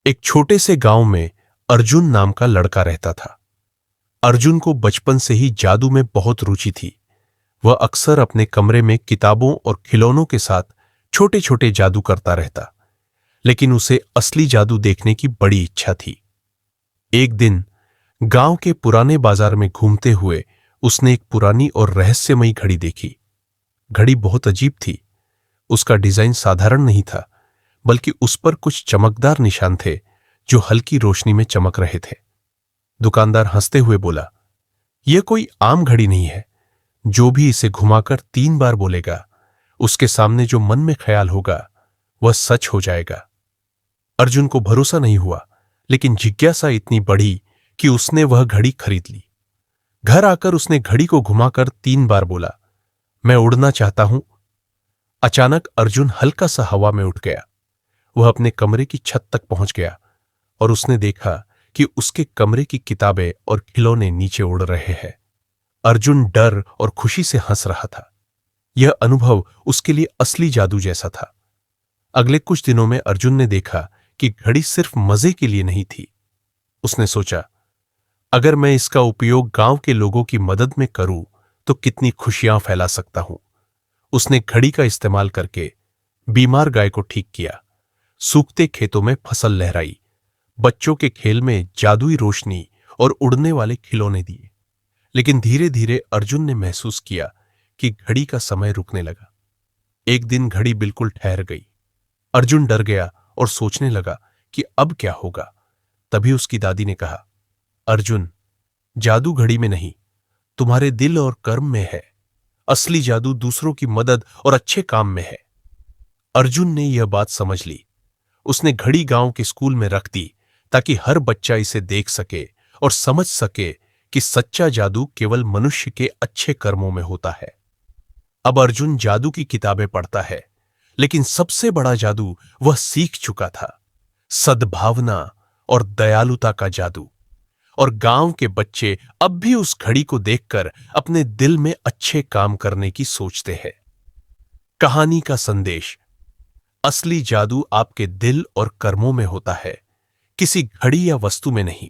एक छोटे से गांव में अर्जुन नाम का लड़का रहता था। अर्जुन को बचपन से ही जादू में बहुत रुचि थी। वह अक्सर अपने कमरे में किताबों और खिलौनों के साथ छोटे छोटे जादू करता रहता, लेकिन उसे असली जादू देखने की बड़ी इच्छा थी। एक दिन गांव के पुराने बाजार में घूमते हुए उसने एक पुरानी और रहस्यमयी घड़ी देखी। घड़ी बहुत अजीब थी। उसका डिजाइन साधारण नहीं था, बल्कि उस पर कुछ चमकदार निशान थे जो हल्की रोशनी में चमक रहे थे। दुकानदार हंसते हुए बोला, यह कोई आम घड़ी नहीं है। जो भी इसे घुमाकर 3 बार बोलेगा, उसके सामने जो मन में ख्याल होगा वह सच हो जाएगा। अर्जुन को भरोसा नहीं हुआ, लेकिन जिज्ञासा इतनी बढ़ी कि उसने वह घड़ी खरीद ली। घर आकर उसने घड़ी को घुमाकर 3 बार बोला, मैं उड़ना चाहता हूं। अचानक अर्जुन हल्का सा हवा में उठ गया। वह अपने कमरे की छत तक पहुंच गया और उसने देखा कि उसके कमरे की किताबें और खिलौने नीचे उड़ रहे हैं। अर्जुन डर और खुशी से हंस रहा था। यह अनुभव उसके लिए असली जादू जैसा था। अगले कुछ दिनों में अर्जुन ने देखा कि घड़ी सिर्फ मजे के लिए नहीं थी। उसने सोचा, अगर मैं इसका उपयोग गांव के लोगों की मदद में करूं तो कितनी खुशियां फैला सकता हूं। उसने घड़ी का इस्तेमाल करके बीमार गाय को ठीक किया, सूखते खेतों में फसल लहराई, बच्चों के खेल में जादुई रोशनी और उड़ने वाले खिलौने दिए। लेकिन धीरे धीरे अर्जुन ने महसूस किया कि घड़ी का समय रुकने लगा। एक दिन घड़ी बिल्कुल ठहर गई। अर्जुन डर गया और सोचने लगा कि अब क्या होगा। तभी उसकी दादी ने कहा, अर्जुन, जादू घड़ी में नहीं, तुम्हारे दिल और कर्म में है। असली जादू दूसरों की मदद और अच्छे काम में है। अर्जुन ने यह बात समझ ली। उसने घड़ी गांव के स्कूल में रख दी ताकि हर बच्चा इसे देख सके और समझ सके कि सच्चा जादू केवल मनुष्य के अच्छे कर्मों में होता है। अब अर्जुन जादू की किताबें पढ़ता है, लेकिन सबसे बड़ा जादू वह सीख चुका था, सद्भावना और दयालुता का जादू। और गांव के बच्चे अब भी उस घड़ी को देखकर अपने दिल में अच्छे काम करने की सोचते हैं। कहानी का संदेश, असली जादू आपके दिल और कर्मों में होता है, किसी घड़ी या वस्तु में नहीं।